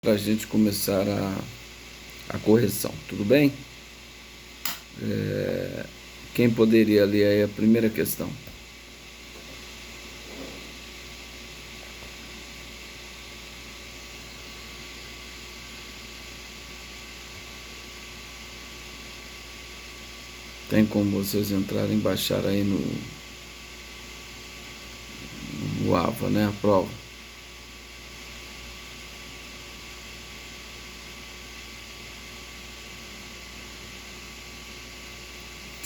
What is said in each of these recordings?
para a gente começar a correção, tudo bem? Quem poderia ler aí a primeira questão? Tem como vocês entrarem e baixar aí no AVA, né? A prova.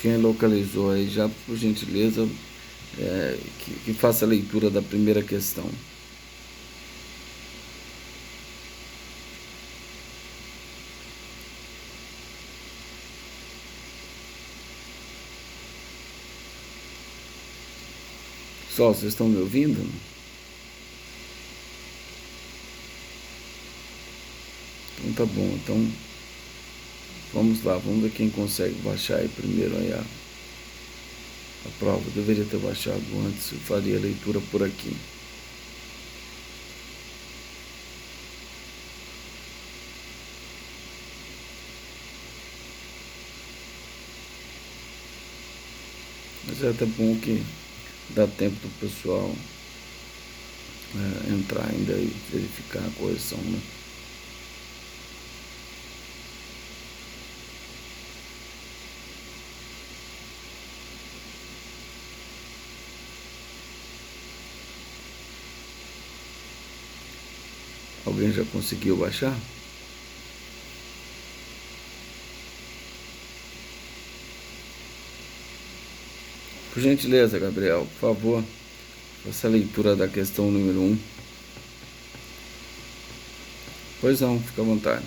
Quem localizou aí já, por gentileza, que faça a leitura da primeira questão. Pessoal, vocês estão me ouvindo? Então tá bom, então vamos lá, vamos ver quem consegue baixar aí primeiro aí a prova. Eu deveria ter baixado antes, eu faria a leitura por aqui. Mas é até bom que dá tempo do pessoal entrar ainda e verificar a correção, né? Alguém já conseguiu baixar? Por gentileza, Gabriel, por favor, faça a leitura da questão número 1. Pois não, fica à vontade.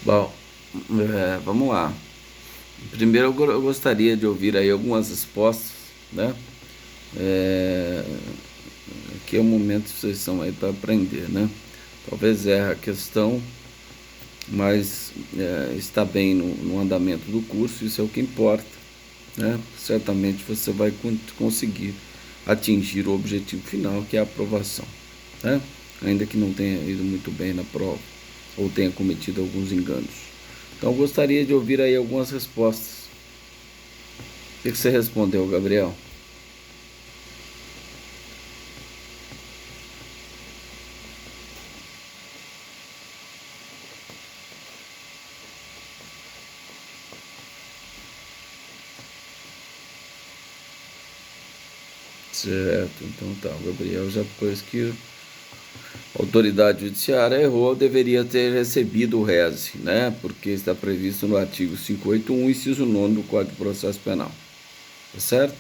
Bom, vamos lá. Primeiro eu gostaria de ouvir aí algumas respostas, né? É, Aqui é o momento que vocês estão aí para aprender, né? Talvez erre a questão, mas está bem no andamento do curso, isso é o que importa, né? Certamente você vai conseguir atingir o objetivo final, que é a aprovação, né? Ainda que não tenha ido muito bem na prova ou tenha cometido alguns enganos. Então, eu gostaria de ouvir aí algumas respostas. O que você respondeu, Gabriel? Certo, então tá. O Gabriel já pôs que a autoridade judiciária errou, deveria ter recebido o rese, né? Porque está previsto no artigo 581, inciso 9 do Código de Processo Penal. Tá certo?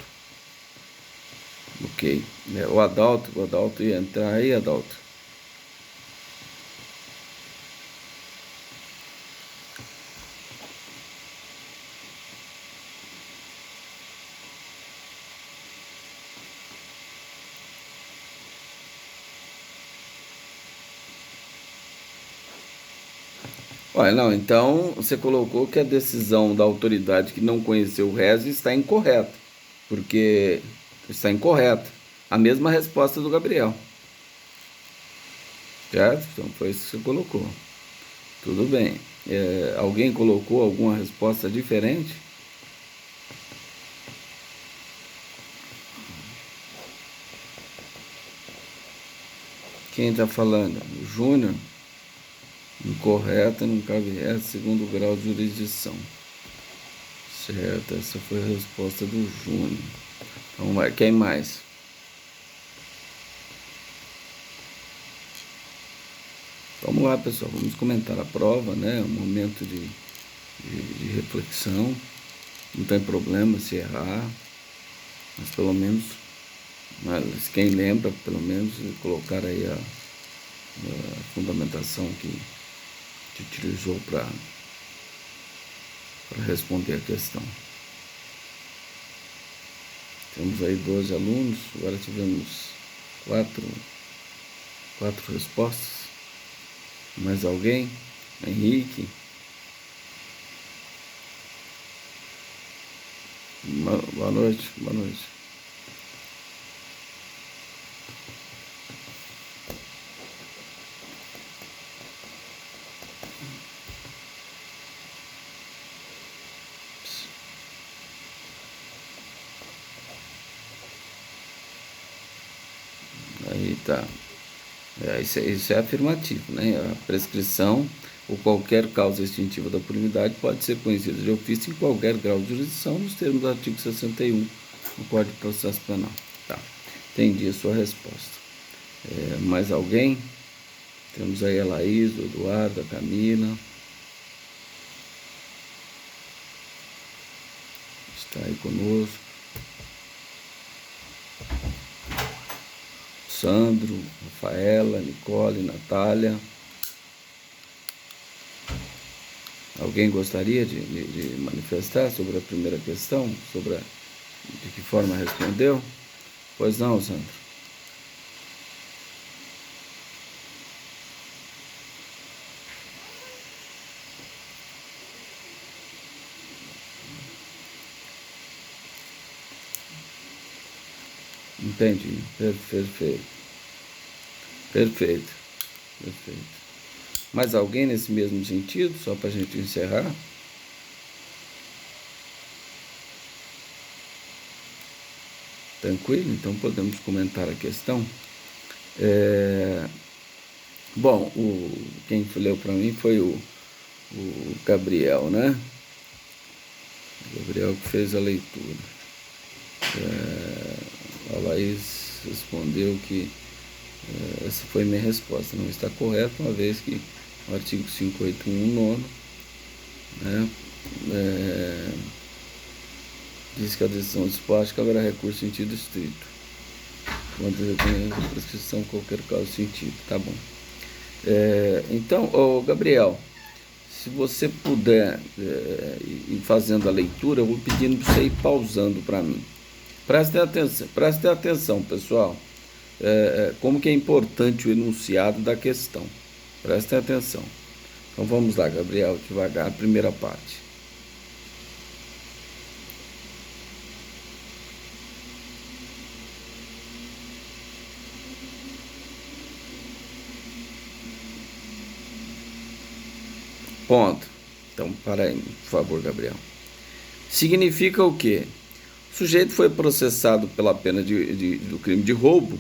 Ok. O Adalto ia entrar aí, Adalto. Ué, não, então você colocou que a decisão da autoridade que não conheceu o rese está incorreta, porque está incorreta. A mesma resposta do Gabriel, certo? Então foi isso que você colocou. Tudo bem. Alguém colocou alguma resposta diferente? Quem está falando? O Júnior? Incorreta, não cabe reta, segundo grau de jurisdição. Certo, essa foi a resposta do Júnior. Então vai, quem mais? Vamos lá, pessoal, vamos comentar a prova, né? Um momento de reflexão. Não tem problema se errar, mas pelo menos, mas quem lembra, pelo menos, colocar aí a fundamentação que utilizou para responder a questão. Temos aí 12 alunos, agora tivemos quatro respostas. Mais alguém? Henrique? Boa noite, boa noite. Aí tá. Isso é afirmativo, né? A prescrição ou qualquer causa extintiva da punibilidade pode ser conhecida de ofício em qualquer grau de jurisdição nos termos do artigo 61 do Código de Processo Penal. Tá. Entendi a sua resposta. Mais alguém? Temos aí a Laís, o Eduardo, a Camila. Está aí conosco. Sandro, Rafaela, Nicole, Natália. Alguém gostaria de manifestar sobre a primeira questão? De que forma respondeu? Pois não, Sandro. Entendi. Perfeito. Perfeito. Mais alguém nesse mesmo sentido, só para a gente encerrar? Tranquilo? Então podemos comentar a questão. Bom, quem leu para mim foi o Gabriel, né? O Gabriel que fez a leitura. A Laís respondeu que essa foi minha resposta. Não está correto, uma vez que o artigo 581 nono, né, diz que a decisão despótica haverá recurso em sentido estrito, quando tem a prescrição qualquer caso sentido. Tá bom. Então, Gabriel, se você puder ir fazendo a leitura, eu vou pedindo para você ir pausando para mim. Prestem atenção, pessoal. Como que é importante o enunciado da questão. Prestem atenção. Então vamos lá, Gabriel, devagar, a primeira parte. Ponto. Então, para aí, por favor, Gabriel. Significa o quê? O sujeito foi processado pela pena do crime de roubo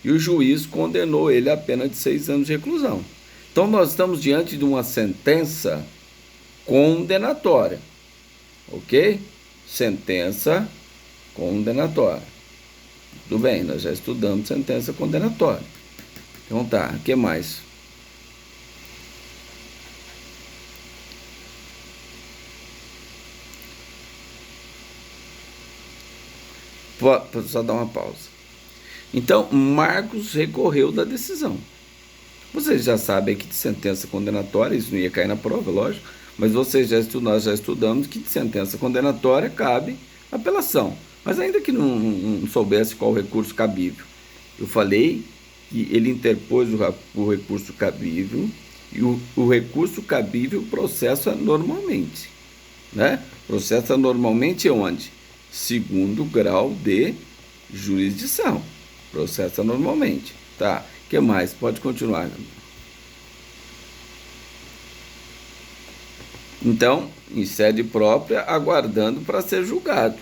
e o juiz condenou ele à pena de 6 anos de reclusão. Então, nós estamos diante de uma sentença condenatória, ok? Sentença condenatória. Tudo bem, nós já estudamos sentença condenatória. Então tá, o que mais? Vou só dar uma pausa. Então, Marcos recorreu da decisão. Vocês já sabem que de sentença condenatória, isso não ia cair na prova, lógico, mas nós já estudamos que de sentença condenatória cabe apelação. Mas ainda que não soubesse qual o recurso cabível, eu falei que ele interpôs o recurso cabível e o recurso cabível processa normalmente, né? Processa normalmente onde? Segundo grau de jurisdição. Processa normalmente. Tá. O que mais? Pode continuar. Então, em sede própria, aguardando para ser julgado.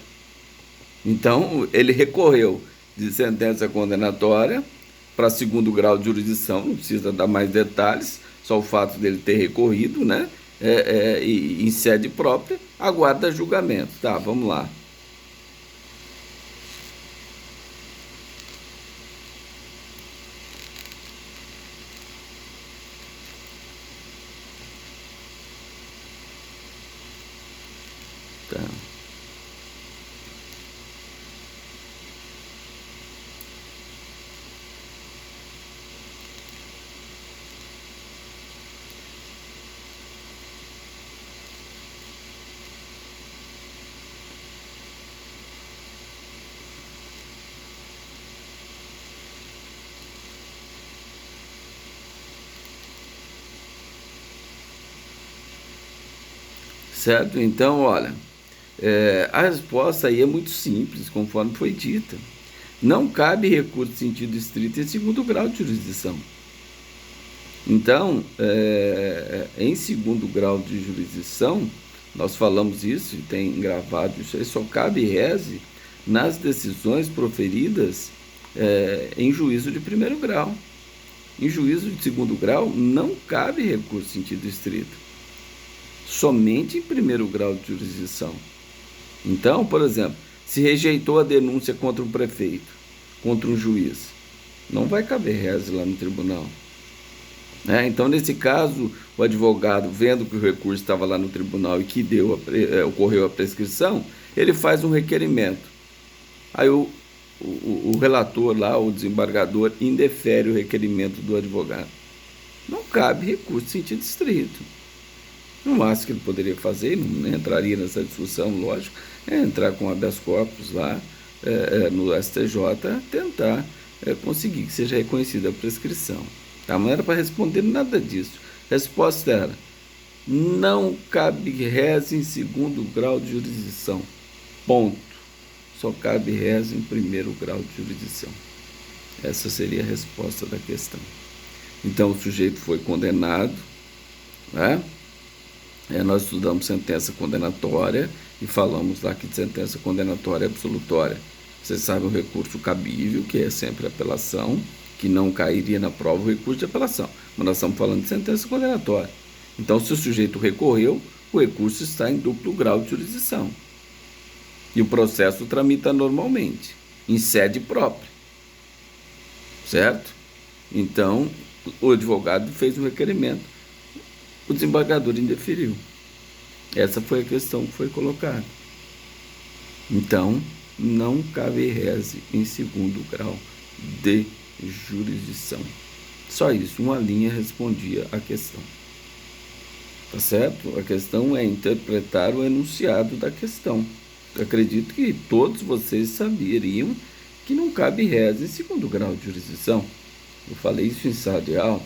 Então, ele recorreu de sentença condenatória para segundo grau de jurisdição, não precisa dar mais detalhes, Só o fato dele ter recorrido, né? Em sede própria, aguarda julgamento. Tá, vamos lá. Tá. Certo? Então, olha, a resposta aí é muito simples, conforme foi dita. Não cabe recurso de sentido estrito em segundo grau de jurisdição. Então, em segundo grau de jurisdição, nós falamos isso e tem gravado isso aí, só cabe reze nas decisões proferidas em juízo de primeiro grau. Em juízo de segundo grau, não cabe recurso de sentido estrito. Somente em primeiro grau de jurisdição. Então, por exemplo, se rejeitou a denúncia contra um prefeito, contra um juiz, não vai caber reze lá no tribunal. Então, nesse caso, o advogado, vendo que o recurso estava lá no tribunal e que ocorreu a prescrição, ele faz um requerimento. Aí o relator lá, o desembargador, indefere o requerimento do advogado. Não cabe recurso em sentido estrito. No máximo que ele poderia fazer, não entraria nessa discussão, lógico, é entrar com habeas corpus lá no STJ, tentar conseguir que seja reconhecida a prescrição. Tá? Não era para responder nada disso. A resposta era: não cabe reze em segundo grau de jurisdição. Ponto. Só cabe reze em primeiro grau de jurisdição. Essa seria a resposta da questão. Então o sujeito foi condenado, né? Nós estudamos sentença condenatória e falamos lá que sentença condenatória é absolutória. Vocês sabem o recurso cabível, que é sempre apelação, que não cairia na prova o recurso de apelação. Mas nós estamos falando de sentença condenatória. Então, se o sujeito recorreu, o recurso está em duplo grau de jurisdição. E o processo tramita normalmente, em sede própria. Certo? Então, o advogado fez um requerimento. O desembargador indeferiu. Essa foi a questão que foi colocada. Então, não cabe reze em segundo grau de jurisdição. Só isso, uma linha respondia a questão. Tá certo? A questão é interpretar o enunciado da questão. Eu acredito que todos vocês saberiam que não cabe reze em segundo grau de jurisdição. Eu falei isso em sala de aula.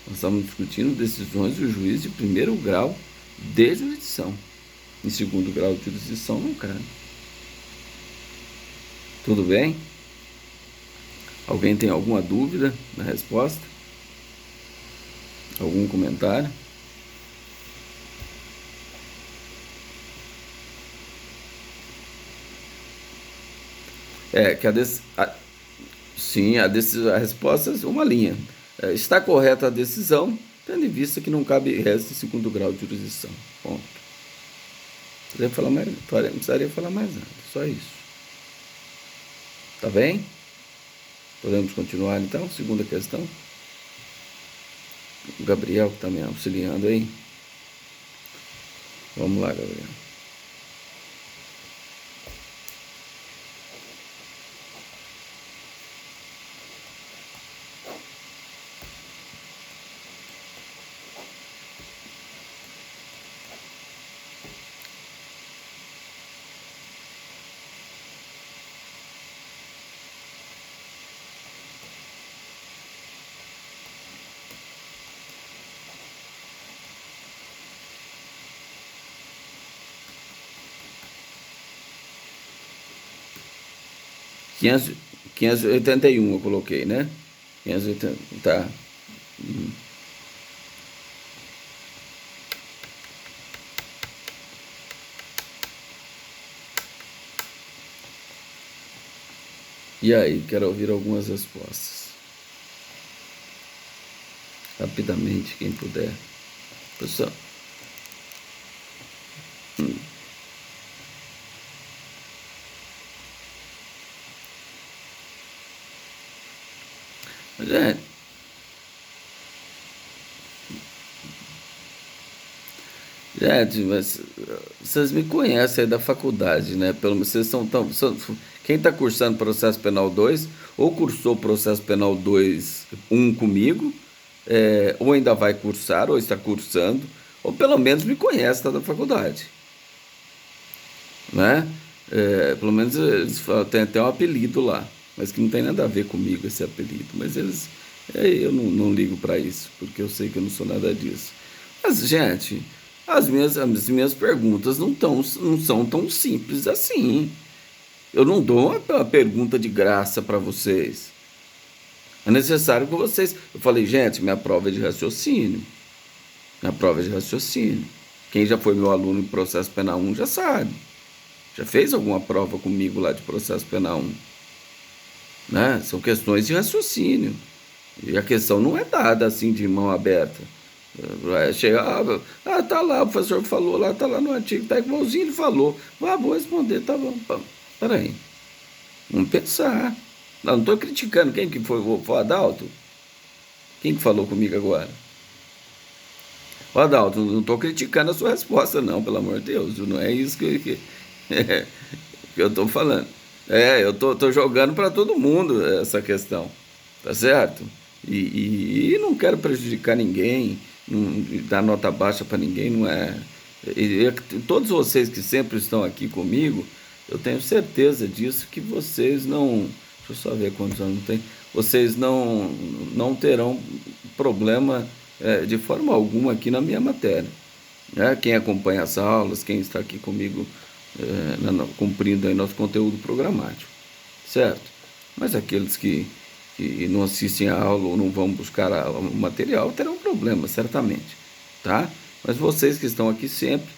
Nós estamos discutindo decisões do juiz de primeiro grau de jurisdição. Em segundo grau de jurisdição não cabe. Tudo bem? Alguém tem alguma dúvida na resposta? Algum comentário? Sim, a resposta é uma linha. Está correta a decisão, tendo em vista que não cabe resto em segundo grau de jurisdição. Ponto. Não precisaria falar mais nada, só isso. Tá bem? Podemos continuar então? Segunda questão. O Gabriel que está me auxiliando aí. Vamos lá, Gabriel. Quinhentos 581 eu coloquei, né? 580, tá. E aí, quero ouvir algumas respostas. rapidamente, quem puder. Pessoal, gente, gente, mas vocês me conhecem aí da faculdade, né? Pelo menos vocês quem está cursando processo penal 2 ou cursou processo penal 2 um comigo, ou ainda vai cursar, ou está cursando, ou pelo menos me conhece, tá da faculdade, né? Pelo menos eles têm até um apelido lá, mas que não tem nada a ver comigo esse apelido. Mas eu não ligo para isso, porque eu sei que eu não sou nada disso. Mas, gente, as minhas perguntas não são tão simples assim. Eu não dou uma pergunta de graça para vocês. É necessário que vocês. Eu falei, gente, minha prova é de raciocínio. Minha prova é de raciocínio. Quem já foi meu aluno em processo penal 1 já sabe. Já fez alguma prova comigo lá de processo penal 1, né? São questões de raciocínio. E a questão não é dada assim de mão aberta. Vai chegar, tá lá, o professor falou lá, tá lá no artigo, tá igualzinho ele falou. Vou responder, tá bom. Peraí, vamos pensar. Não estou criticando. Quem que foi? Foi o Adalto? Quem que falou comigo agora? O Adalto, não estou criticando a sua resposta, não, pelo amor de Deus. Não é isso que eu estou falando. Eu tô jogando para todo mundo essa questão, tá certo? E não quero prejudicar ninguém, não dar nota baixa para ninguém, não é. Todos vocês que sempre estão aqui comigo, eu tenho certeza disso que vocês não. Deixa eu só ver quantos anos tem. Vocês não terão problema de forma alguma aqui na minha matéria, né? Quem acompanha as aulas, quem está aqui comigo cumprindo aí nosso conteúdo programático, certo? Mas aqueles que não assistem a aula ou não vão buscar o material terão problema, certamente, tá? Mas vocês que estão aqui sempre,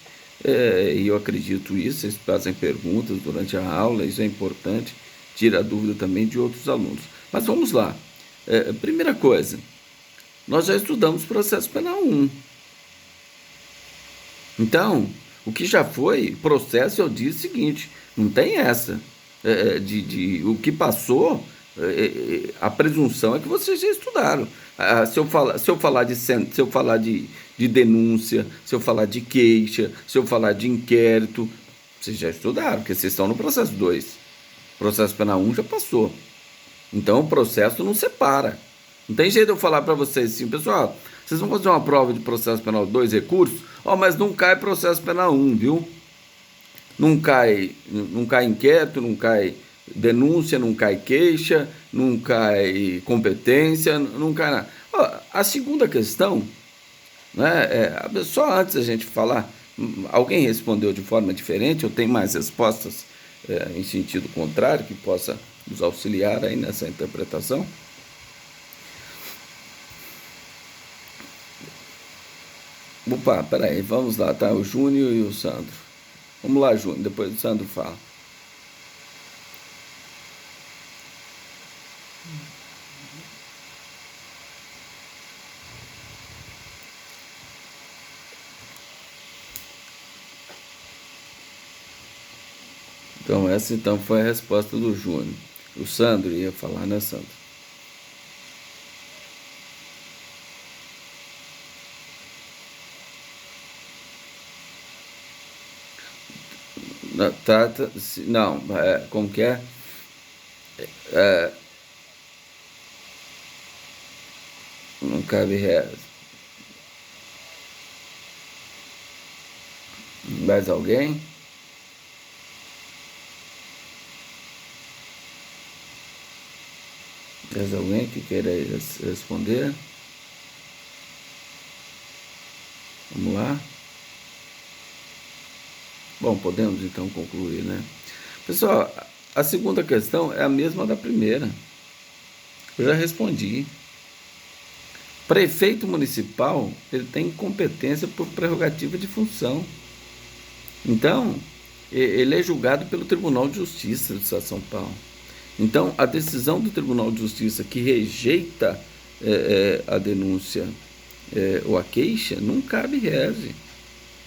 e eu acredito isso, vocês fazem perguntas durante a aula, isso é importante, tira a dúvida também de outros alunos. Mas vamos lá. Primeira coisa, nós já estudamos processo penal 1. Então, o que já foi processo, eu disse o seguinte, não tem essa. O que passou, a presunção é que vocês já estudaram. Se eu falar de denúncia, se eu falar de queixa, se eu falar de inquérito, vocês já estudaram, porque vocês estão no processo 2. O processo penal 1 já passou. Então o processo não separa. Não tem jeito de eu falar para vocês assim, pessoal, vocês vão fazer uma prova de processo penal 2 recursos, mas não cai processo penal 1, viu? Não cai inquérito, não cai denúncia, não cai queixa, não cai competência, não cai nada. A segunda questão, né, só antes da gente falar, alguém respondeu de forma diferente, eu tenho mais respostas em sentido contrário, que possa nos auxiliar aí nessa interpretação. Opa, peraí, vamos lá, tá? O Júnior e o Sandro. Vamos lá, Júnior, depois o Sandro fala. Então, essa então foi a resposta do Júnior. O Sandro ia falar, né, Sandro? Não, como que é? É, não cabe mais alguém? Mais alguém que queira responder? Vamos lá? Bom, podemos então concluir, né? Pessoal, a segunda questão é a mesma da primeira. Eu já respondi. Prefeito municipal, ele tem competência por prerrogativa de função. Então, ele é julgado pelo Tribunal de Justiça do Estado de São Paulo. Então, a decisão do Tribunal de Justiça que rejeita a denúncia ou a queixa, não cabe reze,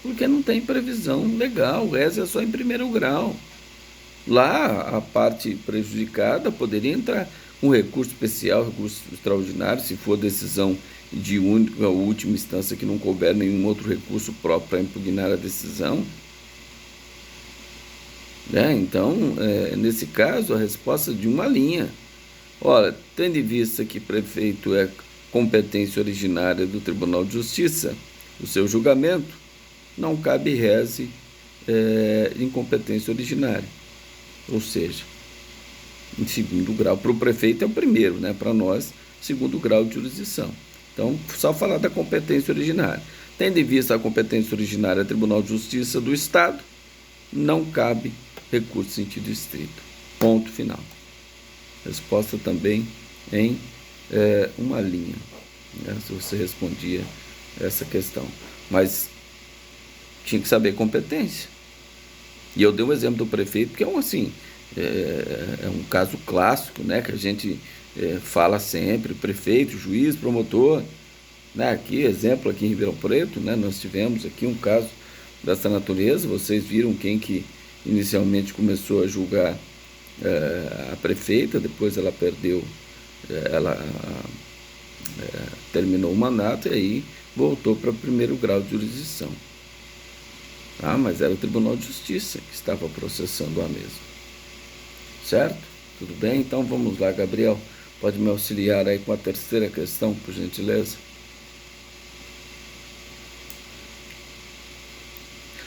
porque não tem previsão legal. Reze é só em primeiro grau. Lá, a parte prejudicada poderia entrar com recurso especial, recurso extraordinário, se for decisão de última instância que não couber nenhum outro recurso próprio para impugnar a decisão. Né? Então, nesse caso, a resposta é de uma linha. Ora, tendo em vista que prefeito é competência originária do Tribunal de Justiça, o seu julgamento, não cabe reze incompetência originária. Ou seja, em segundo grau, para o prefeito é o primeiro, né? Para nós, segundo grau de jurisdição. Então, só falar da competência originária. Tendo em vista a competência originária do Tribunal de Justiça do Estado, não cabe recurso em sentido estrito. Ponto final. Resposta também em uma linha, né? Se você respondia essa questão. Mas tinha que saber competência. E eu dei um exemplo do prefeito, porque é um caso clássico, né, que a gente fala sempre, prefeito, juiz, promotor. Né, aqui, exemplo aqui em Ribeirão Preto, né, nós tivemos aqui um caso dessa natureza. Vocês viram quem que inicialmente começou a julgar a prefeita, depois ela perdeu, ela terminou o mandato e aí voltou para o primeiro grau de jurisdição. Ah, mas era o Tribunal de Justiça que estava processando a mesma. Certo? Tudo bem? Então vamos lá, Gabriel. Pode me auxiliar aí com a terceira questão, por gentileza?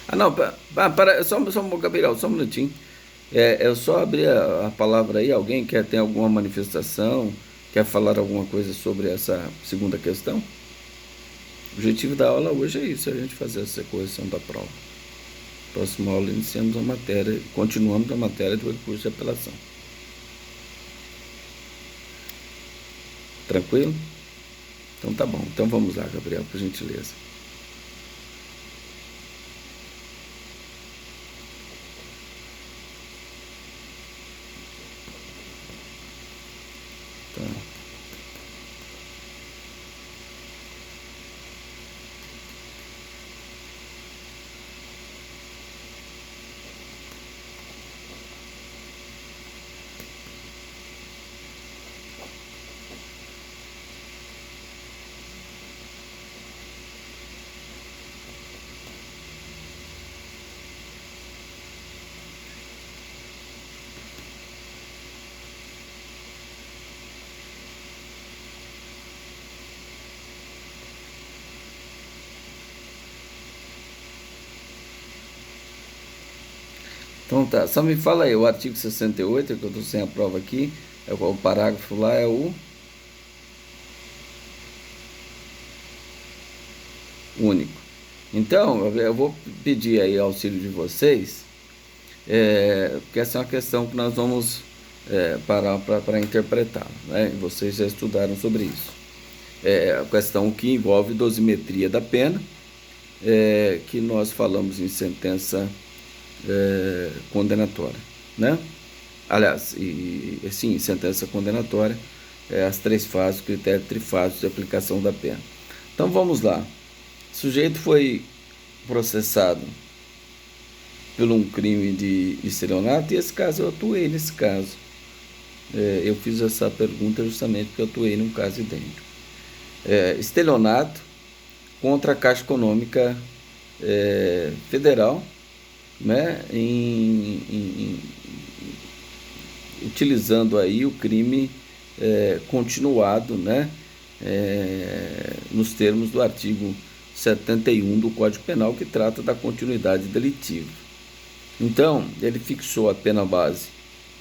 Ah, não, Gabriel, só um minutinho. Eu só abrir a palavra aí. Alguém tem alguma manifestação, quer falar alguma coisa sobre essa segunda questão? O objetivo da aula hoje é isso, a gente fazer essa correção da prova. Próxima aula iniciamos a matéria, continuamos a matéria do recurso de apelação. Tranquilo? Então tá bom. Então vamos lá, Gabriel, por gentileza. Tá. Então tá, só me fala aí, o artigo 68, que eu estou sem a prova aqui, o parágrafo lá é o único. Então, eu vou pedir aí auxílio de vocês, porque essa é uma questão que nós vamos parar para interpretar, né? Vocês já estudaram sobre isso. É a questão que envolve dosimetria da pena, que nós falamos em sentença condenatória, né? Aliás, sim, sentença condenatória, as três fases, o critério trifásico de aplicação da pena. Então vamos lá. O sujeito foi processado por um crime de estelionato, e esse caso eu atuei nesse caso. Eu fiz essa pergunta justamente porque eu atuei num caso idêntico. Estelionato contra a Caixa Econômica Federal, né, utilizando aí o crime continuado, né, nos termos do artigo 71 do Código Penal, que trata da continuidade delitiva. Então, ele fixou a pena base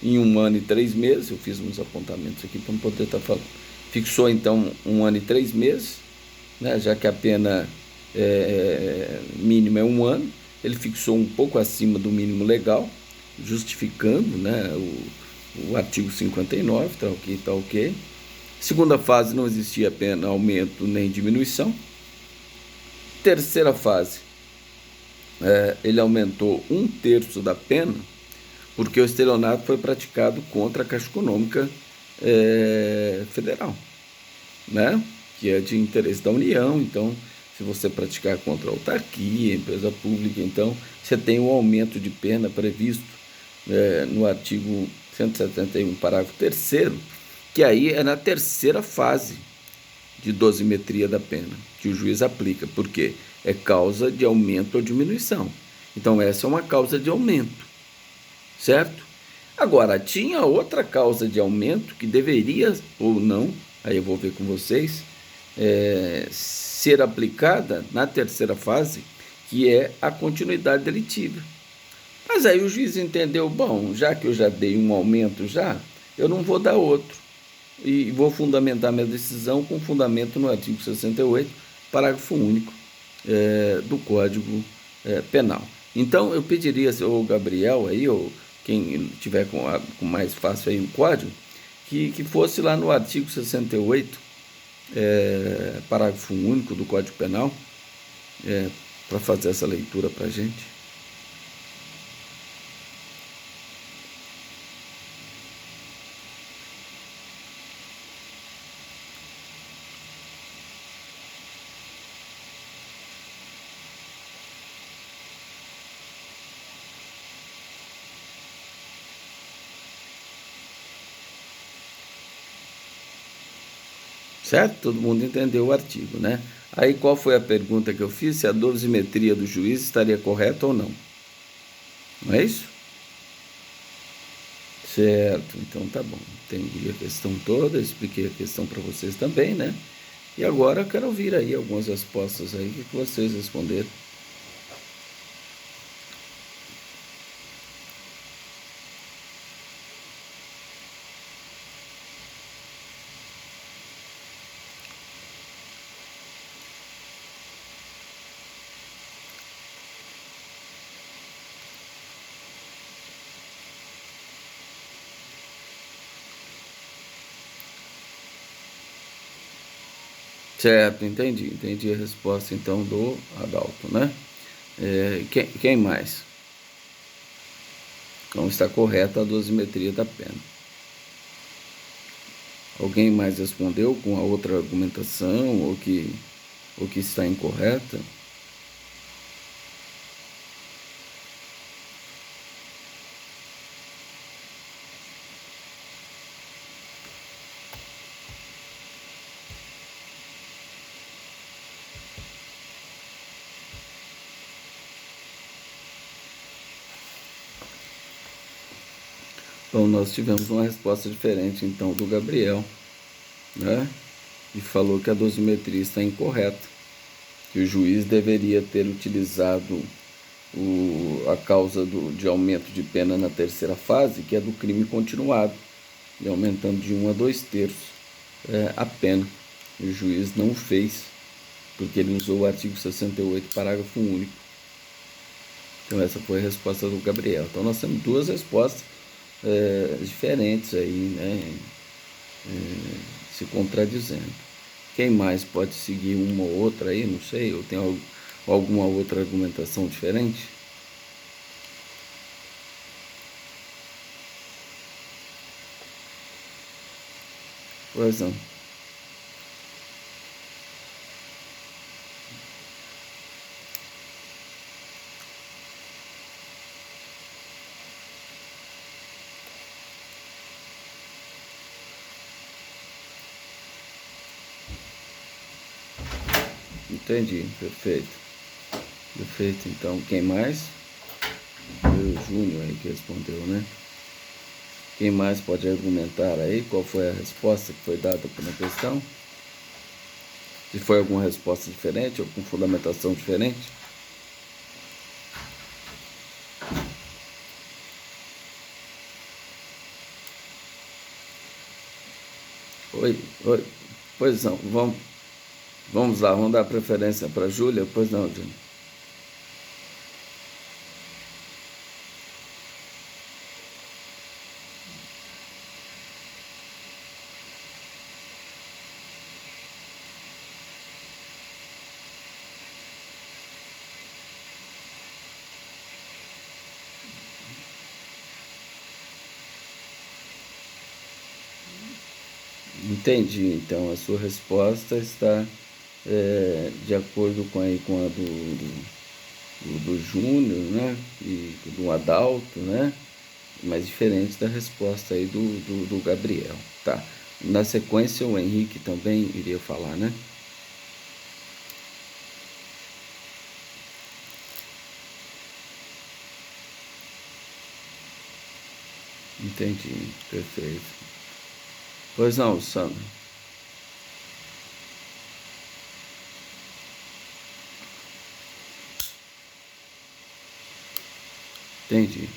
em 1 ano e 3 meses, eu fiz uns apontamentos aqui para não poder estar falando. Fixou então 1 ano e 3 meses, né, já que a pena mínima é 1 ano, ele fixou um pouco acima do mínimo legal, justificando, né, o artigo 59, tá ok. Segunda fase, não existia pena aumento nem diminuição. Terceira fase, ele aumentou 1/3 da pena, porque o estelionato foi praticado contra a Caixa Econômica Federal, né? que é de interesse da União. Então, se você praticar contra a autarquia, empresa pública, então você tem o aumento de pena previsto no artigo 171, parágrafo 3º, que aí é na terceira fase de dosimetria da pena que o juiz aplica, porque é causa de aumento ou diminuição. Então, essa é uma causa de aumento, certo? Agora, tinha outra causa de aumento que deveria ou não, aí eu vou ver com vocês, ser aplicada na terceira fase, que é a continuidade delitiva. Mas aí o juiz entendeu, bom, já que eu já dei um aumento eu não vou dar outro. E vou fundamentar minha decisão com fundamento no artigo 68, parágrafo único do Código Penal. Então, eu pediria ao Gabriel aí, ou quem tiver com mais fácil aí o código, que fosse lá no artigo 68, parágrafo único do Código Penal, para fazer essa leitura para a gente. Certo? Todo mundo entendeu o artigo, né? Aí qual foi a pergunta que eu fiz? Se a dosimetria do juiz estaria correta ou não. Não é isso? Certo, então tá bom. Entendi a questão toda, expliquei a questão para vocês também, né? E agora eu quero ouvir aí algumas respostas aí que vocês responderam. Certo, entendi a resposta então do Adalto, né? Quem mais? Então está correta a dosimetria da pena. Alguém mais respondeu com a outra argumentação ou que está incorreta? Bom, nós tivemos uma resposta diferente então do Gabriel, né? E falou que a dosimetria está incorreta, que o juiz deveria ter utilizado a causa de aumento de pena na terceira fase, que é do crime continuado, e aumentando de 1 a 2/3 a pena. O juiz não fez, porque ele usou o artigo 68, parágrafo único. Então essa foi a resposta do Gabriel. Então nós temos duas respostas diferentes aí, né? Se contradizendo. Quem mais pode seguir uma ou outra aí? Não sei, ou tem alguma outra argumentação diferente? Pois não. Entendi, perfeito. Perfeito, então quem mais? Foi o Júnior aí que respondeu, né? Quem mais pode argumentar aí? Qual foi a resposta que foi dada para a questão? Se foi alguma resposta diferente ou com fundamentação diferente? Oi, oi. Pois não, vamos lá, vamos dar preferência para a Júlia? Pois não, Júnior. Entendi. Então, a sua resposta está de acordo com a do Júnior, né? E do Adalto, né? Mas diferente da resposta aí do Gabriel, tá? Na sequência, o Henrique também iria falar, né? Entendi, perfeito. Pois não, Sandro. Entendi,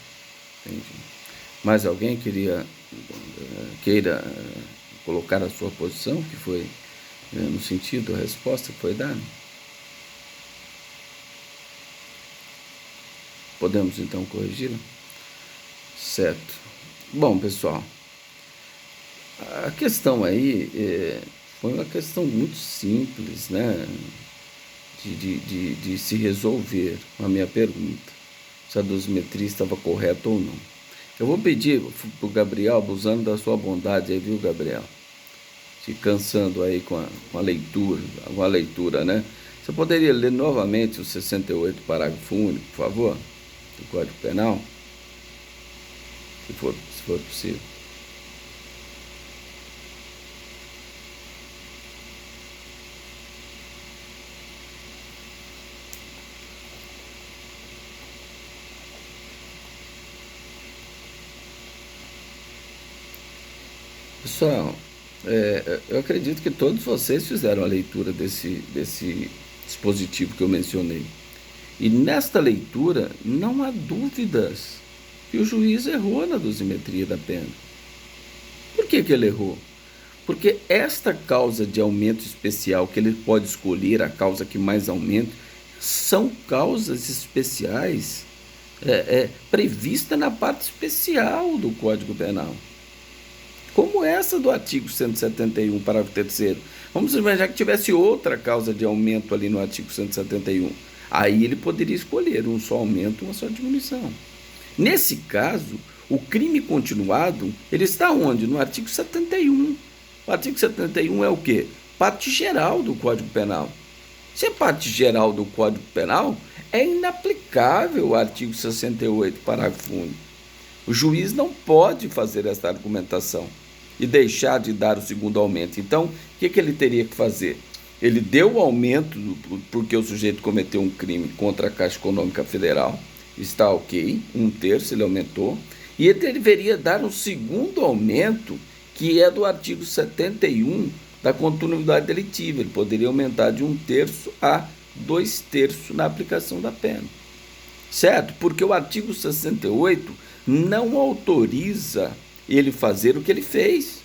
entendi. Mais alguém queira colocar a sua posição, que foi no sentido da resposta que foi dada? Podemos então corrigi-la? Certo. Bom, pessoal, a questão aí foi uma questão muito simples, né? De se resolver a minha pergunta, se a dosimetria estava correta ou não. Eu vou pedir para o Gabriel, abusando da sua bondade aí, viu, Gabriel? Se cansando aí com a leitura, com a leitura, né? Você poderia ler novamente o 68, parágrafo único, por favor, do Código Penal, se for possível. Pessoal, eu acredito que todos vocês fizeram a leitura desse dispositivo que eu mencionei. E nesta leitura não há dúvidas que o juiz errou na dosimetria da pena. Por que ele errou? Porque esta causa de aumento especial que ele pode escolher, a causa que mais aumenta, são causas especiais prevista na parte especial do Código Penal. Como essa do artigo 171, parágrafo 3º. Vamos imaginar que tivesse outra causa de aumento ali no artigo 171. Aí ele poderia escolher um só aumento, uma só diminuição. Nesse caso, o crime continuado, ele está onde? No artigo 71. O artigo 71 é o quê? Parte geral do Código Penal. Se é parte geral do Código Penal, é inaplicável o artigo 68, parágrafo único. O juiz não pode fazer essa argumentação e deixar de dar o segundo aumento. Então, o que ele teria que fazer? Ele deu o aumento porque o sujeito cometeu um crime contra a Caixa Econômica Federal, está ok, 1/3 ele aumentou, e ele deveria dar um segundo aumento, que é do artigo 71 da continuidade delitiva. Ele poderia aumentar de 1/3 a 2/3 na aplicação da pena. Certo? Porque o artigo 68 não autoriza ele fazer o que ele fez.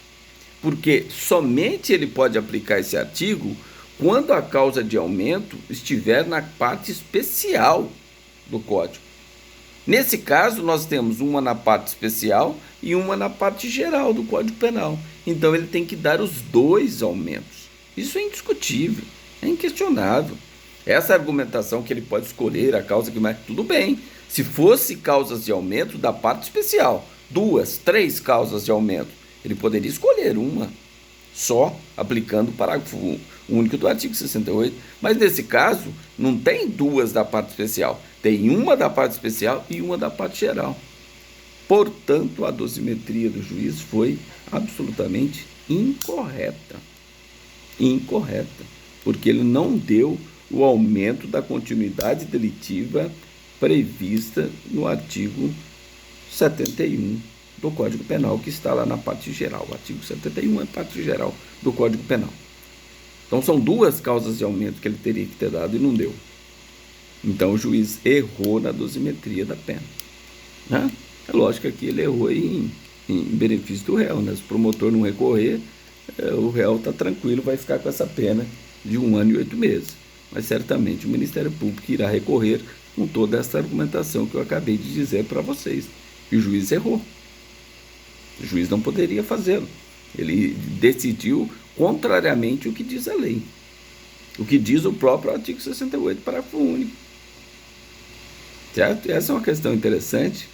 Porque somente ele pode aplicar esse artigo quando a causa de aumento estiver na parte especial do Código. Nesse caso, nós temos uma na parte especial e uma na parte geral do Código Penal. Então, ele tem que dar os dois aumentos. Isso é indiscutível, é inquestionável. Essa argumentação que ele pode escolher a causa que mais... Tudo bem, se fosse causas de aumento da parte especial, 2, 3 causas de aumento, ele poderia escolher uma só, aplicando o parágrafo único do artigo 68. Mas nesse caso, não tem duas da parte especial, tem uma da parte especial e uma da parte geral. Portanto, a dosimetria do juiz foi absolutamente incorreta. Incorreta, porque ele não deu o aumento da continuidade delitiva prevista no artigo 71 do Código Penal, que está lá na parte geral. O artigo 71 é a parte geral do Código Penal. Então, são duas causas de aumento que ele teria que ter dado e não deu. Então, o juiz errou na dosimetria da pena. Né? É lógico que aqui ele errou em benefício do réu. Né? Se o promotor não recorrer, o réu está tranquilo, vai ficar com essa pena de 1 ano e 8 meses. Mas certamente o Ministério Público irá recorrer com toda essa argumentação que eu acabei de dizer para vocês. E o juiz errou. O juiz não poderia fazê-lo. Ele decidiu contrariamente o que diz a lei. O que diz o próprio artigo 68, parágrafo único. Certo? Essa é uma questão interessante,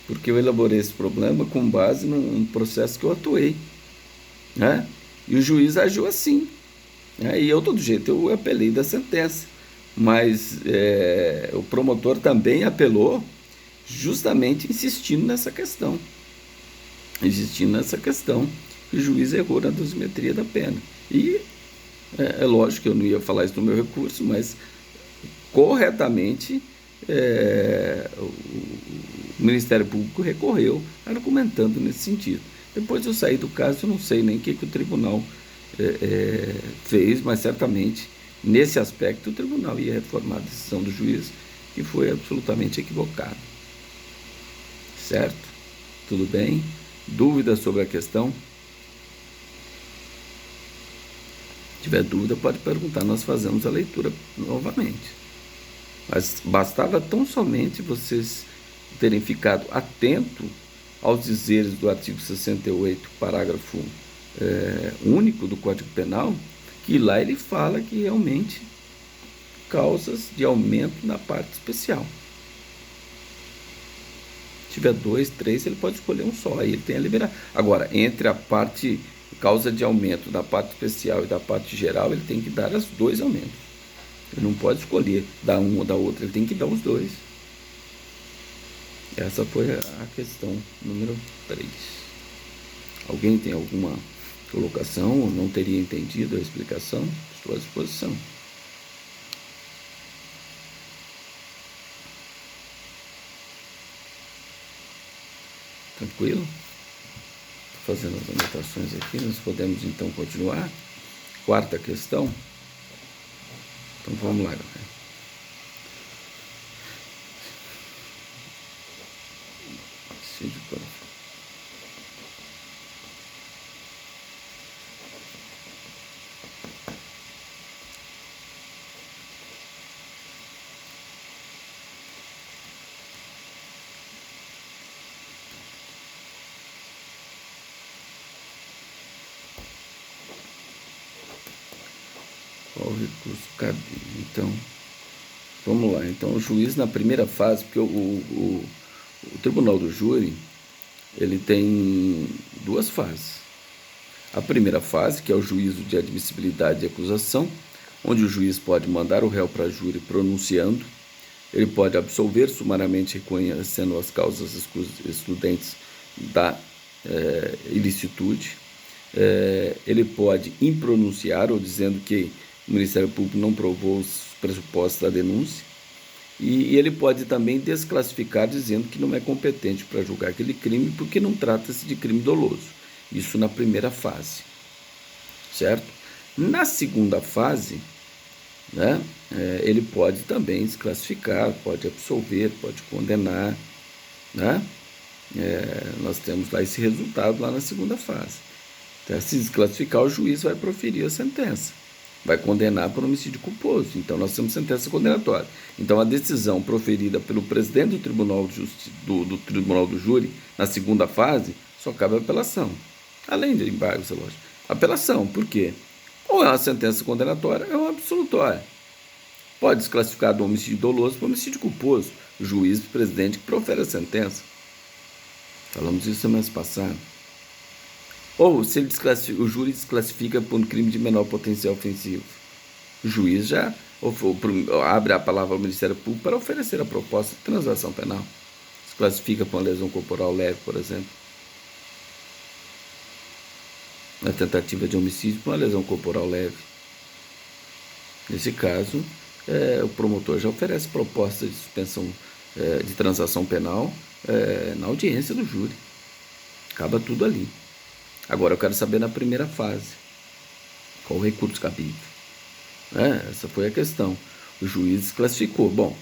porque eu elaborei esse problema com base num processo que eu atuei. Né? E o juiz agiu assim, né? E eu, todo jeito, eu apelei da sentença. Mas o promotor também apelou, justamente insistindo nessa questão. Insistindo nessa questão. Que o juiz errou na dosimetria da pena. E é lógico que eu não ia falar isso no meu recurso, mas corretamente o Ministério Público recorreu, argumentando nesse sentido. Depois eu saí do caso, eu não sei nem o que o tribunal fez, mas certamente nesse aspecto o tribunal ia reformar a decisão do juiz, que foi absolutamente equivocada. Certo? Tudo bem? Dúvidas sobre a questão? Se tiver dúvida, pode perguntar, nós fazemos a leitura novamente. Mas bastava tão somente vocês terem ficado atento aos dizeres do artigo 68, parágrafo único do Código Penal, que lá ele fala que realmente causas de aumento na parte especial. Se tiver 2, 3, ele pode escolher um só, aí ele tem a liberdade. Agora, entre a parte causa de aumento da parte especial e da parte geral, ele tem que dar os dois aumentos. Ele não pode escolher dar um ou dar outro, ele tem que dar os dois. Essa foi a questão número 3. Alguém tem alguma colocação ou não teria entendido a explicação? Estou à disposição. Tranquilo? Estou fazendo as anotações aqui, nós podemos então continuar. Quarta questão. Então vamos lá, galera. Qual o recurso cabível? Então, vamos lá. Então, o juiz na primeira fase, porque o tribunal do júri, ele tem duas fases. A primeira fase, que é o juízo de admissibilidade de acusação, onde o juiz pode mandar o réu para júri pronunciando, ele pode absolver sumariamente reconhecendo as causas excludentes da ilicitude, ele pode impronunciar ou dizendo que o Ministério Público não provou os pressupostos da denúncia, e ele pode também desclassificar dizendo que não é competente para julgar aquele crime porque não trata-se de crime doloso. Isso na primeira fase, certo? Na segunda fase, né, ele pode também desclassificar, pode absolver, pode condenar, né? Nós temos lá esse resultado lá na segunda fase. Então, se desclassificar, o juiz vai proferir a sentença, vai condenar por homicídio culposo. Então, nós temos sentença condenatória. Então, a decisão proferida pelo presidente do Tribunal do Tribunal do Júri, na segunda fase, só cabe apelação. Além de embargos, é lógico. Apelação, por quê? Ou é uma sentença condenatória, ou é uma absolutória. Pode desclassificar do homicídio doloso para homicídio culposo. O juiz, presidente, que profere a sentença. Falamos isso semana passada. Ou se ele o júri desclassifica por um crime de menor potencial ofensivo. O juiz já abre a palavra ao Ministério Público para oferecer a proposta de transação penal. Desclassifica por uma lesão corporal leve, por exemplo. Na tentativa de homicídio por uma lesão corporal leve. Nesse caso, o promotor já oferece proposta de suspensão de transação penal na audiência do júri. Acaba tudo ali. Agora eu quero saber na primeira fase, qual o recurso cabível. Essa foi a questão. O juiz desclassificou. Bom,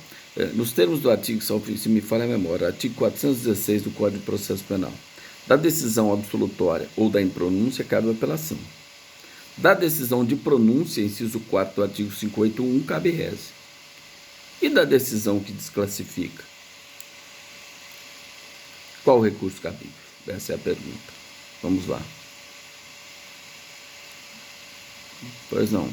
nos termos do artigo, se me falha a memória, artigo 416 do Código de Processo Penal, da decisão absolutória ou da impronúncia cabe apelação. Da decisão de pronúncia, inciso 4 do artigo 581, cabe rese. E da decisão que desclassifica? Qual o recurso cabível? Essa é a pergunta. Vamos lá. Pois não.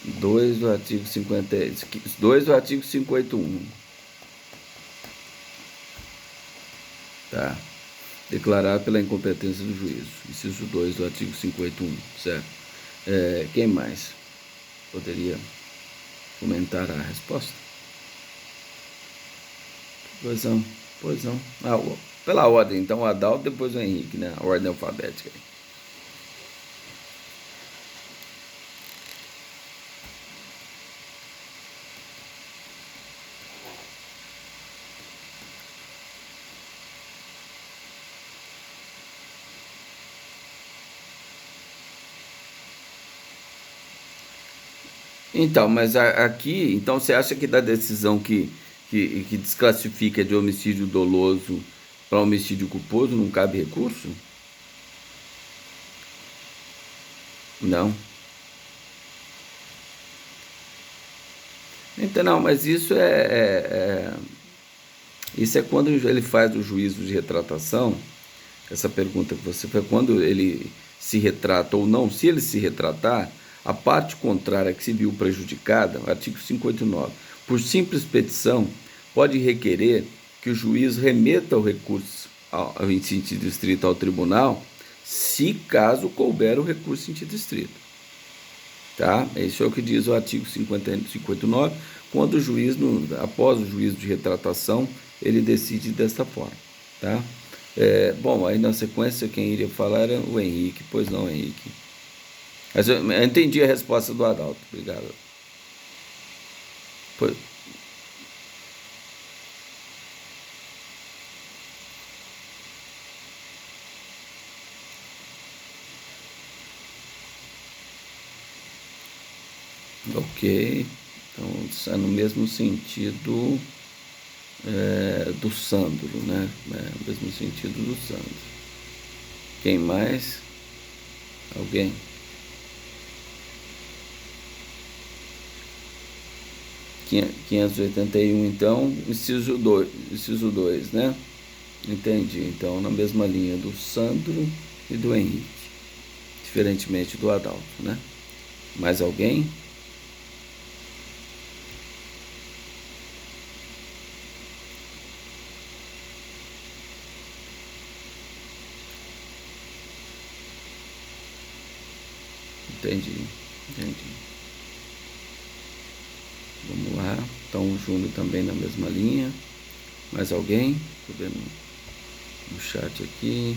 2 do artigo 50, 2 do artigo 581. Tá. Declarar pela incompetência do juízo. Inciso 2 do artigo 581, certo? Quem mais poderia comentar a resposta? Pois não, pois não. Pela ordem, então, o Adalto, depois o Henrique, né? A ordem alfabética. Então, mas aqui, então você acha que da decisão que desclassifica de homicídio doloso para homicídio culposo não cabe recurso? Não. Então, não, mas isso é quando ele faz o juízo de retratação. Essa pergunta que você fez, quando ele se retrata ou não, se ele se retratar, a parte contrária que se viu prejudicada, artigo 589, por simples petição, pode requerer que o juiz remeta o recurso em sentido estrito ao tribunal, se caso couber o recurso em sentido estrito. Tá? Isso é o que diz o artigo 59, quando o juiz, após o juízo de retratação, ele decide desta forma. Tá? Bom, aí na sequência quem iria falar era o Henrique. Pois não, Henrique. Mas eu entendi a resposta do Adalto. Obrigado. Pois, ok. Então, está no mesmo sentido do Sandro, né? No mesmo sentido do Sandro. Quem mais? Alguém? 581, então, inciso 2, né? Entendi. Então, na mesma linha do Sandro e do Henrique, diferentemente do Adalto, né? Mais alguém? Entendi, entendi. Vamos lá. Então, o Júnior também na mesma linha. Mais alguém? Estou vendo no chat aqui.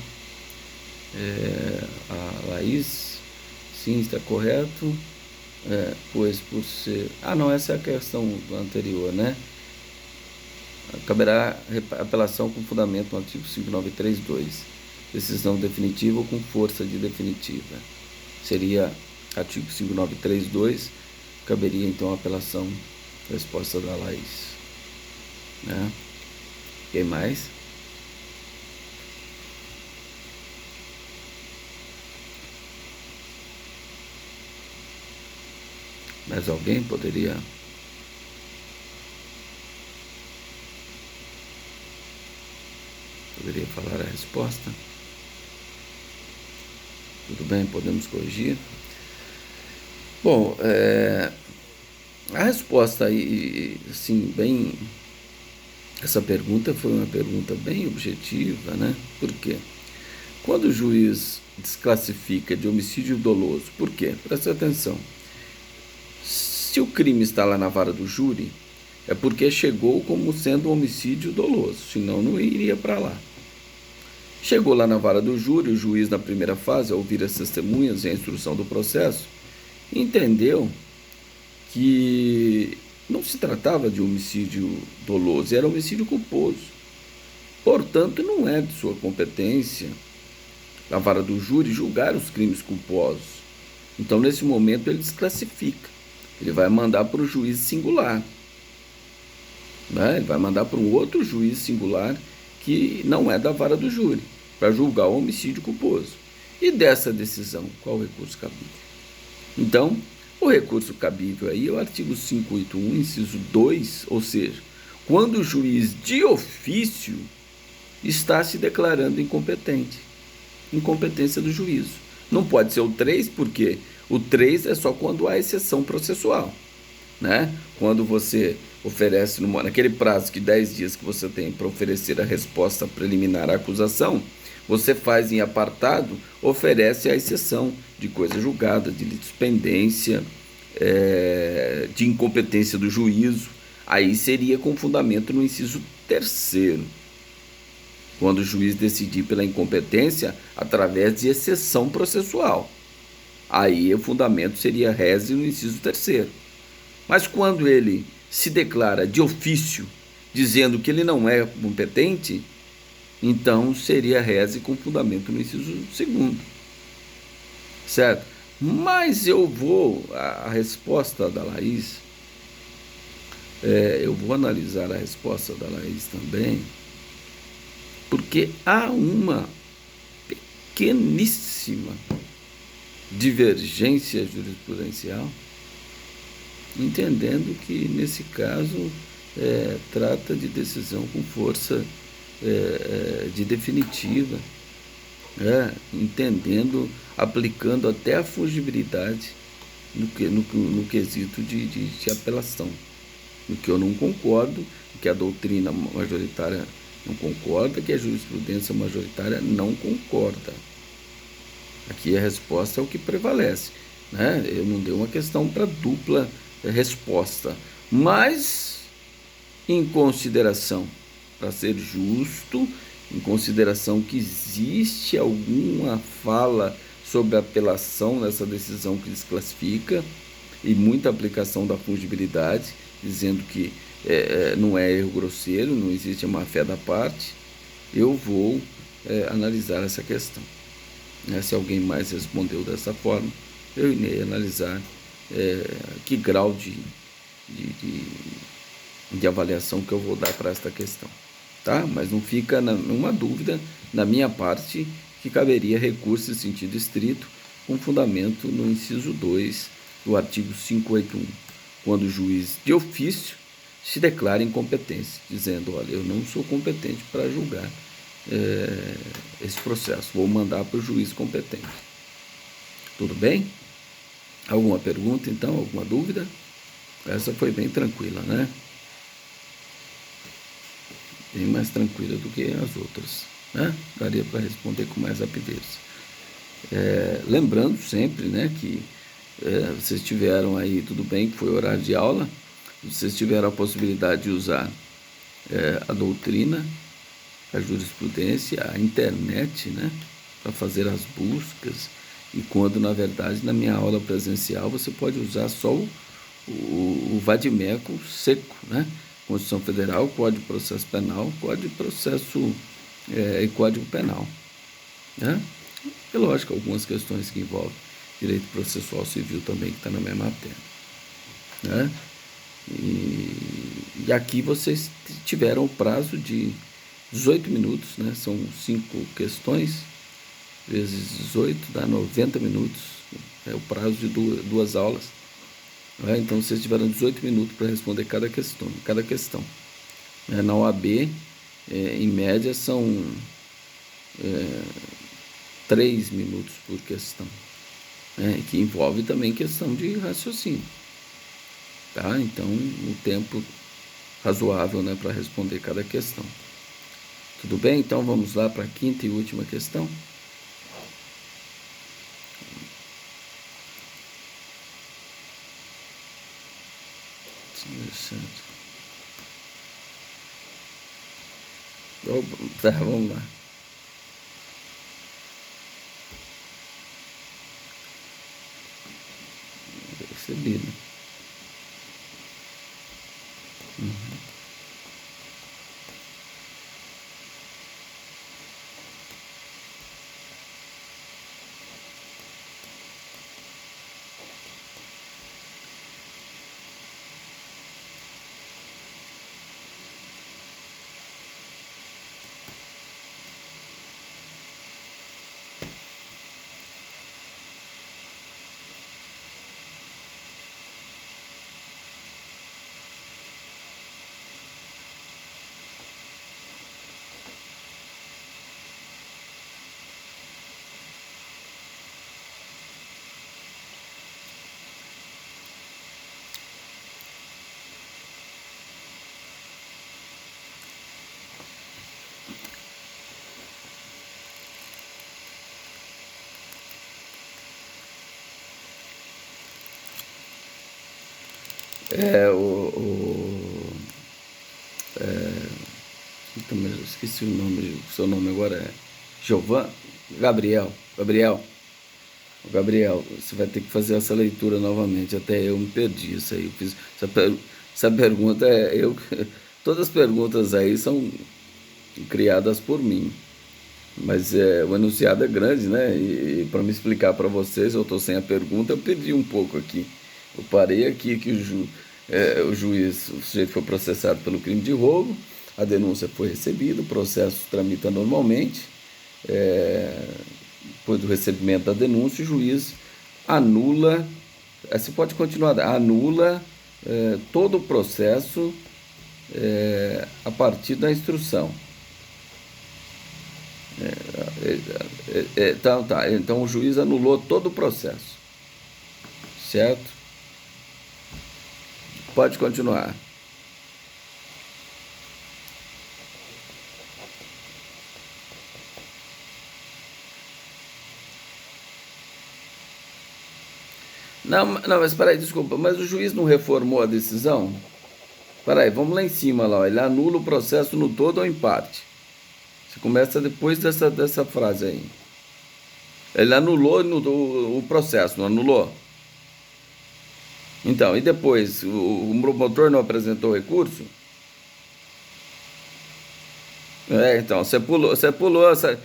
A Laís, sim, está correto. Pois por ser... não, essa é a questão anterior, né? Caberá apelação com fundamento no artigo 5932. Decisão definitiva ou com força de definitiva. Seria artigo 5932, caberia então a apelação, resposta da Laís. Né? Quem mais? Mais alguém poderia falar a resposta? Tudo bem, podemos corrigir. Bom, a resposta aí, assim, bem... Essa pergunta foi uma pergunta bem objetiva, né? Por quê? Quando o juiz desclassifica de homicídio doloso, por quê? Presta atenção. Se o crime está lá na vara do júri, é porque chegou como sendo um homicídio doloso, senão não iria para lá. Chegou lá na vara do júri, o juiz, na primeira fase, ao ouvir as testemunhas e a instrução do processo, entendeu que não se tratava de homicídio doloso, era homicídio culposo. Portanto, não é de sua competência, na vara do júri, julgar os crimes culposos. Então, nesse momento, ele desclassifica. Ele vai mandar para o juiz singular. Né? Ele vai mandar para um outro juiz singular que não é da vara do júri, para julgar o homicídio culposo. E dessa decisão, qual o recurso cabível? Então, o recurso cabível aí é o artigo 581, inciso 2, ou seja, quando o juiz de ofício está se declarando incompetente. Incompetência do juízo. Não pode ser o 3, porque O 3 é só quando há exceção processual, né? Quando você oferece, naquele prazo de 10 dias que você tem para oferecer a resposta preliminar à acusação, você faz em apartado, oferece a exceção de coisa julgada, de litispendência, de incompetência do juízo. Aí seria com fundamento no inciso terceiro, quando o juiz decidir pela incompetência através de exceção processual. Aí o fundamento seria reze no inciso terceiro. Mas quando ele se declara de ofício, dizendo que ele não é competente, então seria reze com fundamento no inciso segundo. Certo? Mas eu vou, a resposta da Laís, eu vou analisar a resposta da Laís também, porque há uma pequeníssima divergência jurisprudencial, entendendo que nesse caso trata de decisão com força de definitiva, entendendo, aplicando até a fungibilidade no quesito de apelação, no que eu não concordo, que a doutrina majoritária não concorda, que a jurisprudência majoritária não concorda. Aqui a resposta é o que prevalece, né? Eu não dei uma questão para dupla resposta, mas em consideração, para ser justo, em consideração que existe alguma fala sobre apelação nessa decisão que desclassifica e muita aplicação da fungibilidade, dizendo que não é erro grosseiro, não existe a má-fé da parte, eu vou analisar essa questão. Se alguém mais respondeu dessa forma, eu irei analisar que grau de avaliação que eu vou dar para esta questão. Tá? Mas não fica nenhuma dúvida, na minha parte, que caberia recurso em sentido estrito, com fundamento no inciso 2 do artigo 581, quando o juiz de ofício se declara incompetência, dizendo, olha, eu não sou competente para julgar esse processo, vou mandar para o juiz competente. Tudo bem? Alguma pergunta, então? Alguma dúvida? Essa foi bem tranquila, né? Bem mais tranquila do que as outras, né? Daria para responder com mais rapidez. Lembrando sempre, né, que vocês tiveram aí, tudo bem que foi horário de aula, vocês tiveram a possibilidade de usar a doutrina, a jurisprudência, a internet, né, para fazer as buscas, e quando, na verdade, na minha aula presencial, você pode usar só o vade-mecum seco, né? Constituição Federal, Código de Processo Penal, Código de Processo e Código Penal, né? E lógico, algumas questões que envolvem direito processual civil também, que está na minha matéria, né? E aqui vocês tiveram o prazo de 18 minutos, né? São 5 questões, vezes 18 dá 90 minutos, é o prazo de duas aulas. Então vocês tiveram 18 minutos para responder cada questão. Na OAB, em média, são 3 minutos por questão, que envolve também questão de raciocínio. Tá? Então, um tempo razoável, né, para responder cada questão. Tudo bem? Então vamos lá para a quinta e última questão. Tá, vamos lá. Recebido. É, então, mas eu esqueci o nome, o seu nome agora é Giovan? Gabriel. Gabriel, você vai ter que fazer essa leitura novamente. Até eu me perdi isso aí. Eu fiz essa pergunta todas as perguntas aí são criadas por mim. Mas o enunciado é grande, né? E para me explicar para vocês, eu estou sem a pergunta, eu perdi um pouco aqui. Eu parei aqui que o juiz, o sujeito foi processado pelo crime de roubo, a denúncia foi recebida, o processo tramita normalmente. Depois do recebimento da denúncia, o juiz anula, você pode continuar, anula todo o processo a partir da instrução. Então, tá. Então o juiz anulou todo o processo, certo? Pode continuar. Não, não, mas peraí, desculpa, mas o juiz não reformou a decisão? Peraí, vamos lá em cima lá, ó. Ele anula o processo no todo ou em parte. Você começa depois dessa frase aí. Ele anulou o processo, não anulou? Então, e depois, o promotor não apresentou recurso? Então, você pulou essa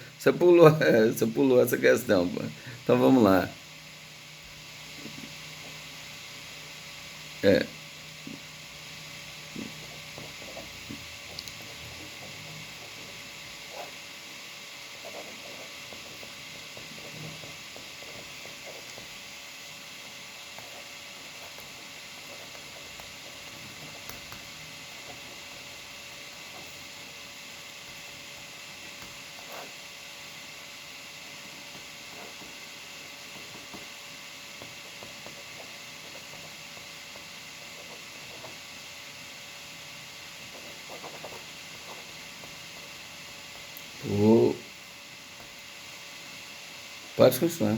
questão, pô. Então vamos lá. É, o, pode continuar.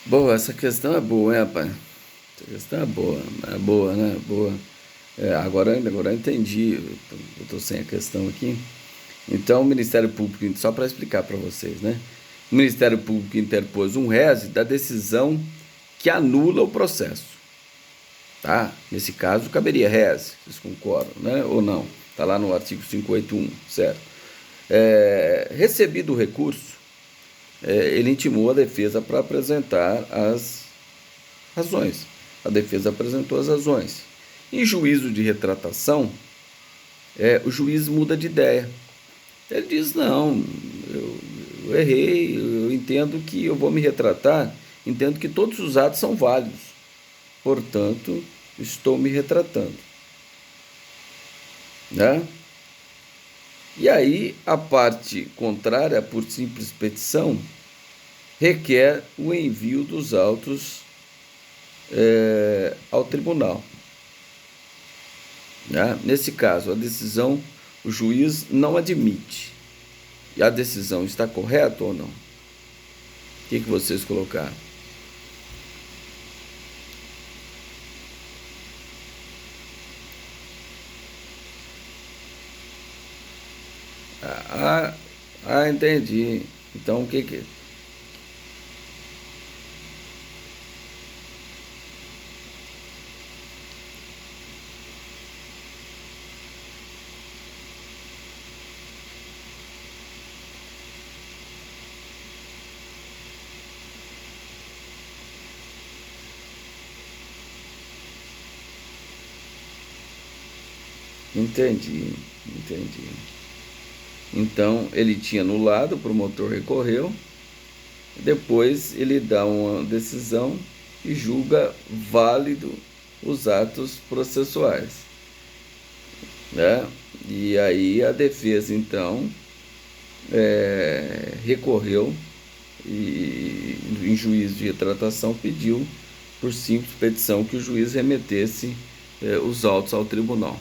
Boa, essa questão é boa, hein, rapaz? Essa questão é boa, né? Boa. Agora eu entendi, eu estou sem a questão aqui. Então, o Ministério Público, só para explicar para vocês, né? O Ministério Público interpôs um rese da decisão que anula o processo, tá? Nesse caso, caberia rese, vocês concordam, né? Ou não? Está lá no artigo 581, certo? Recebido o recurso, ele intimou a defesa para apresentar as razões. A defesa apresentou as razões. Em juízo de retratação, o juiz muda de ideia. Ele diz: não, eu errei, eu entendo que eu vou me retratar, entendo que todos os atos são válidos, portanto, estou me retratando. Né? E aí, a parte contrária, por simples petição, requer o envio dos autos ao tribunal. Né? Nesse caso, a decisão o juiz não admite. E a decisão está correta ou não? O que vocês colocaram? Entendi. Então, o que. Entendi. Então, ele tinha anulado, o promotor recorreu, depois ele dá uma decisão e julga válido os atos processuais, né? E aí a defesa, então, recorreu e, em juízo de retratação, pediu, por simples petição, que o juiz remetesse os autos ao tribunal,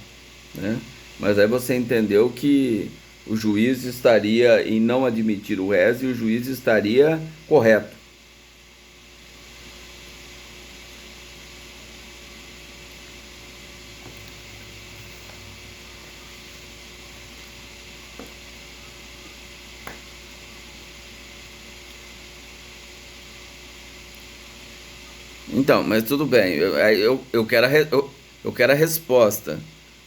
né? Mas aí você entendeu que o juiz estaria em não admitir o réis e o juiz estaria correto. Então, mas tudo bem, eu quero eu quero a resposta.